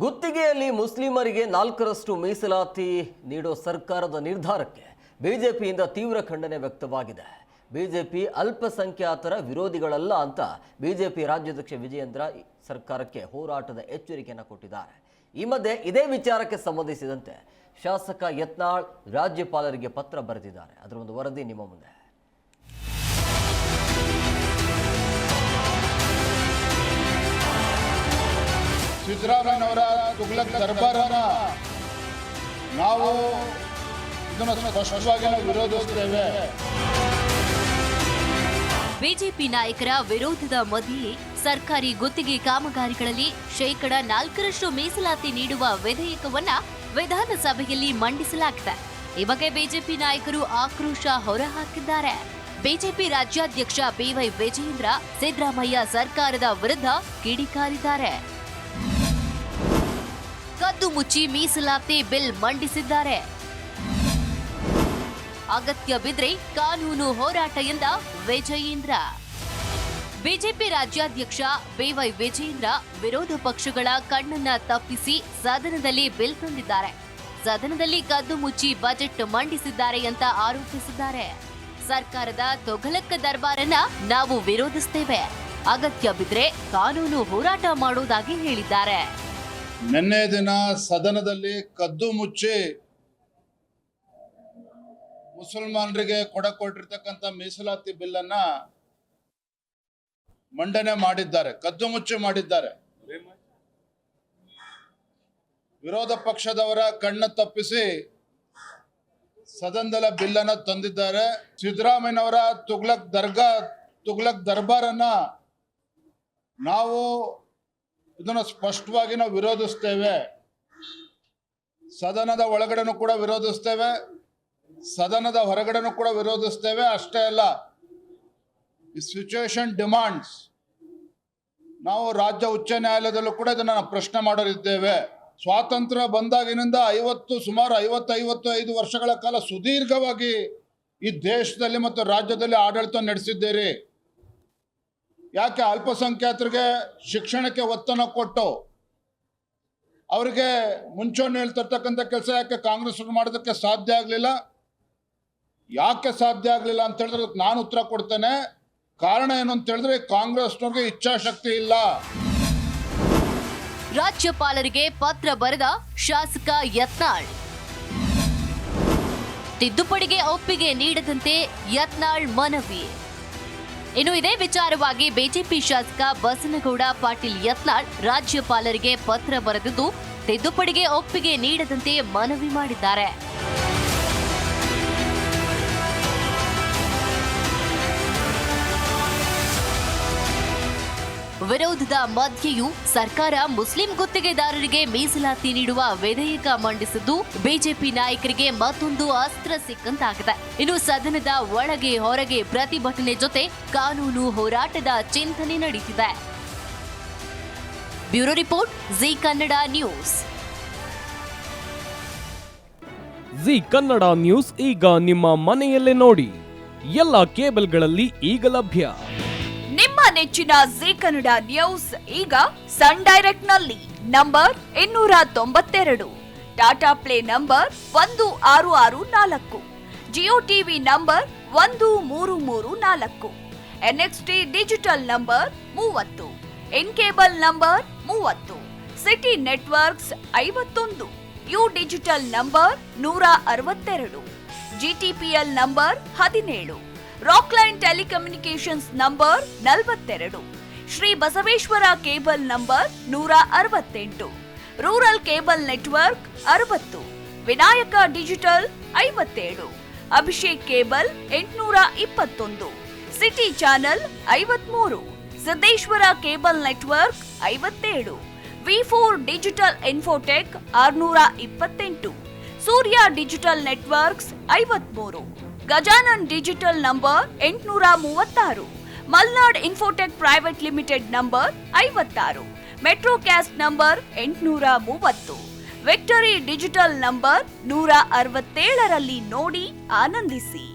ಗುತ್ತಿಗೆಯಲ್ಲಿ ಮುಸ್ಲಿಮರಿಗೆ 4ರಷ್ಟು ಮೀಸಲಾತಿ ನೀಡೋ ಸರ್ಕಾರದ ನಿರ್ಧಾರಕ್ಕೆ ಬಿಜೆಪಿಯಿಂದ ತೀವ್ರ ಖಂಡನೆ ವ್ಯಕ್ತವಾಗಿದೆ. ಬಿಜೆಪಿ ಅಲ್ಪಸಂಖ್ಯಾತರ ವಿರೋಧಿಗಳಲ್ಲ ಅಂತ ಬಿಜೆಪಿ ರಾಜ್ಯಾಧ್ಯಕ್ಷ ವಿಜಯೇಂದ್ರ ಸರ್ಕಾರಕ್ಕೆ ಹೋರಾಟದ ಎಚ್ಚರಿಕೆಯನ್ನು ಕೊಟ್ಟಿದ್ದಾರೆ. ಈ ಮಧ್ಯೆ ಇದೇ ವಿಚಾರಕ್ಕೆ ಸಂಬಂಧಿಸಿದಂತೆ ಶಾಸಕ ಯತ್ನಾಳ್ ರಾಜ್ಯಪಾಲರಿಗೆ ಪತ್ರ ಬರೆದಿದ್ದಾರೆ. ಅದರ ಒಂದು ವರದಿ ನಿಮ್ಮ ಮುಂದೆ. ಸಿದ್ದರಾಮಯ್ಯನವರ ತುಗ್ಲಕ್ ದರ್ಬಾರನ್ನ ನಾವು ಇದನ್ನು ಸ್ಪಷ್ಟವಾಗಿ ವಿರೋಧಿಸುತ್ತೇವೆ. ಬಿಜೆಪಿ ನಾಯಕರ ವಿರೋಧದ ಮಧ್ಯೆ ಸರ್ಕಾರಿ ಗುತ್ತಿಗೆ ಕಾಮಗಾರಿಗಳಲ್ಲಿ ಶೇಕಡ 4ರಷ್ಟು ಮೀಸಲಾತಿ ನೀಡುವ ವಿಧೇಯಕವನ್ನ ವಿಧಾನಸಭೆಯಲ್ಲಿ ಮಂಡಿಸಲಾಗಿದೆ. ಈ ಬಗ್ಗೆ ಬಿಜೆಪಿ ನಾಯಕರು ಆಕ್ರೋಶ ಹೊರಹಾಕಿದ್ದಾರೆ. ಬಿಜೆಪಿ ರಾಜ್ಯಾಧ್ಯಕ್ಷ ಬಿವೈ ವಿಜಯೇಂದ್ರ ಸಿದ್ದರಾಮಯ್ಯ ಸರ್ಕಾರದ ವಿರುದ್ಧ ಕಿಡಿಕಾರಿದ್ದಾರೆ. ಕದ್ದು ಮುಚ್ಚಿ ಮೀಸಲಾತಿ ಬಿಲ್ ಮಂಡಿಸಿದ್ದಾರೆ. ಅಗತ್ಯ ಬಿದ್ರೆ ಕಾನೂನು ಹೋರಾಟ ಎಂದ ವಿಜಯೇಂದ್ರ. ಬಿಜೆಪಿ ರಾಜ್ಯಾಧ್ಯಕ್ಷ ಬಿವೈ ವಿಜಯೇಂದ್ರ ವಿರೋಧ ಪಕ್ಷಗಳ ಕಣ್ಣನ್ನ ತಪ್ಪಿಸಿ ಸದನದಲ್ಲಿ ಬಿಲ್ ತಂದಿದ್ದಾರೆ. ಸದನದಲ್ಲಿ ಕದ್ದು ಮುಚ್ಚಿ ಬಜೆಟ್ ಮಂಡಿಸಿದ್ದಾರೆ ಅಂತ ಆರೋಪಿಸಿದ್ದಾರೆ. ಸರ್ಕಾರದ ತೊಗಲಕ್ಕ ದರ್ಬಾರನ್ನ ನಾವು ವಿರೋಧಿಸುತ್ತೇವೆ, ಅಗತ್ಯ ಬಿದ್ರೆ ಕಾನೂನು ಹೋರಾಟ ಮಾಡೋದಾಗಿ ಹೇಳಿದ್ದಾರೆ. ನಿನ್ನೆ ದಿನ ಸದನದಲ್ಲಿ ಕದ್ದು ಮುಚ್ಚಿ ಮುಸಲ್ಮಾನರಿಗೆ ಕೊಟ್ಟಿರ್ತಕ್ಕಂಥ ಮೀಸಲಾತಿ ಬಿಲ್ ಅನ್ನ ಮಂಡನೆ ಮಾಡಿದ್ದಾರೆ, ಕದ್ದು ಮುಚ್ಚಿ ಮಾಡಿದ್ದಾರೆ. ವಿರೋಧ ಪಕ್ಷದವರ ಕಣ್ಣು ತಪ್ಪಿಸಿ ಸದನದ ಬಿಲ್ ಅನ್ನ ತಂದಿದ್ದಾರೆ. ಸಿದ್ದರಾಮಯ್ಯನವರ ತುಗ್ಲಕ್ ದರ್ಬಾರನ್ನ ನಾವು ಇದನ್ನು ಸ್ಪಷ್ಟವಾಗಿ ವಿರೋಧಿಸ್ತೇವೆ. ಸದನದ ಒಳಗಡೆನೂ ಕೂಡ ವಿರೋಧಿಸ್ತೇವೆ, ಸದನದ ಹೊರಗಡೆನೂ ಕೂಡ ವಿರೋಧಿಸ್ತೇವೆ. ಅಷ್ಟೇ ಅಲ್ಲ, ಈ ಸಿಚುವೇಶನ್ ಡಿಮಾಂಡ್ಸ್ ನಾವು ರಾಜ್ಯ ಉಚ್ಚ ನ್ಯಾಯಾಲಯದಲ್ಲೂ ಕೂಡ ಇದನ್ನು ಪ್ರಶ್ನೆ ಮಾಡಲಿದ್ದೇವೆ. ಸ್ವಾತಂತ್ರ್ಯ ಬಂದಾಗಿನಿಂದ ಸುಮಾರು 55 ವರ್ಷಗಳ ಕಾಲ ಸುದೀರ್ಘವಾಗಿ ಈ ದೇಶದಲ್ಲಿ ಮತ್ತು ರಾಜ್ಯದಲ್ಲಿ ಆಡಳಿತ ನಡೆಸಿದ್ದೀರಿ. ಯಾಕೆ ಅಲ್ಪಸಂಖ್ಯಾತರಿಗೆ ಶಿಕ್ಷಣಕ್ಕೆ ಒತ್ತನ್ನು ಕೊಟ್ಟು ಅವರಿಗೆ ಮುಂಚೂಣಿ ಹೇಳ್ತಿರ್ತಕ್ಕಂಥ ಕೆಲಸ ಯಾಕೆ ಕಾಂಗ್ರೆಸ್ ಮಾಡೋದಕ್ಕೆ ಸಾಧ್ಯ ಆಗಲಿಲ್ಲ? ಯಾಕೆ ಸಾಧ್ಯ ಆಗಲಿಲ್ಲ ಅಂತ ಹೇಳಿದ್ರೆ ನಾನು ಉತ್ತರ ಕೊಡ್ತೇನೆ. ಕಾರಣ ಏನು ಅಂತ ಹೇಳಿದ್ರೆ ಕಾಂಗ್ರೆಸ್ನವ್ರಿಗೆ ಇಚ್ಛಾಶಕ್ತಿ ಇಲ್ಲ. ರಾಜ್ಯಪಾಲರಿಗೆ ಪತ್ರ ಬರೆದ ಶಾಸಕ ಯತ್ನಾಳ್. ತಿದ್ದುಪಡಿಗೆ ಒಪ್ಪಿಗೆ ನೀಡದಂತೆ ಯತ್ನಾಳ್ ಮನವಿ. ಇನ್ನು ಇದೇ ವಿಚಾರವಾಗಿ ಬಿಜೆಪಿ ಶಾಸಕ ಬಸನಗೌಡ ಪಾಟೀಲ್ ಯತ್ನಾಳ್ ರಾಜ್ಯಪಾಲರಿಗೆ ಪತ್ರ ಬರೆದಿದ್ದು ತಿದ್ದುಪಡಿಗೆ ಒಪ್ಪಿಗೆ ನೀಡದಂತೆ ಮನವಿ ಮಾಡಿದ್ದಾರೆ. ವಿರೋಧದ ಮಧ್ಯೆಯೂ ಸರ್ಕಾರ ಮುಸ್ಲಿಂ ಗುತ್ತಿಗೆದಾರರಿಗೆ ಮೀಸಲಾತಿ ನೀಡುವ ವಿಧೇಯಕ ಮಂಡಿಸಿದ್ದು ಬಿಜೆಪಿ ನಾಯಕರಿಗೆ ಮತ್ತೊಂದು ಅಸ್ತ್ರ ಸಿಕ್ಕಂತಾಗಿದೆ. ಇನ್ನು ಸದನದ ಒಳಗೆ ಹೊರಗೆ ಪ್ರತಿಭಟನೆ ಜೊತೆ ಕಾನೂನು ಹೋರಾಟದ ಚಿಂತನೆ ನಡೆದಿದೆ. Bureau report, G Kannada news. G Kannada news ಈಗ ನಿಮ್ಮ ಮನೆಯಲ್ಲೇ ನೋಡಿ. ಎಲ್ಲ ಕೇಬಲ್ಗಳಲ್ಲಿ ಈಗ ಲಭ್ಯ. ನಿಮ್ಮ ನೆಚ್ಚಿನ ಜಿ ಕನ್ನಡ ನ್ಯೂಸ್ ಈಗ ಸನ್ ಡೈರೆಕ್ಟ್ ನಲ್ಲಿ number 292, Tata Play number 1664, Jio TV number 1334, NXT digital number 30, in cable number 30, city networks 51, U digital number 162, GTPL number 17, Rockline telecommunications number 42, Shri Basaveshwara cable number 168, rural cable network 60, Vinayaka digital 57, Abhishek cable 821, city channel 53, Siddeshwara cable network 57, ವಿ4 digital infotech 628, Surya digital networks 53, Gajanan digital number 836, Malnad infotech private limited number 56, Metrocast number 830, victory digital number 167ರಲ್ಲಿ ನೋಡಿ ಆನಂದಿಸಿ.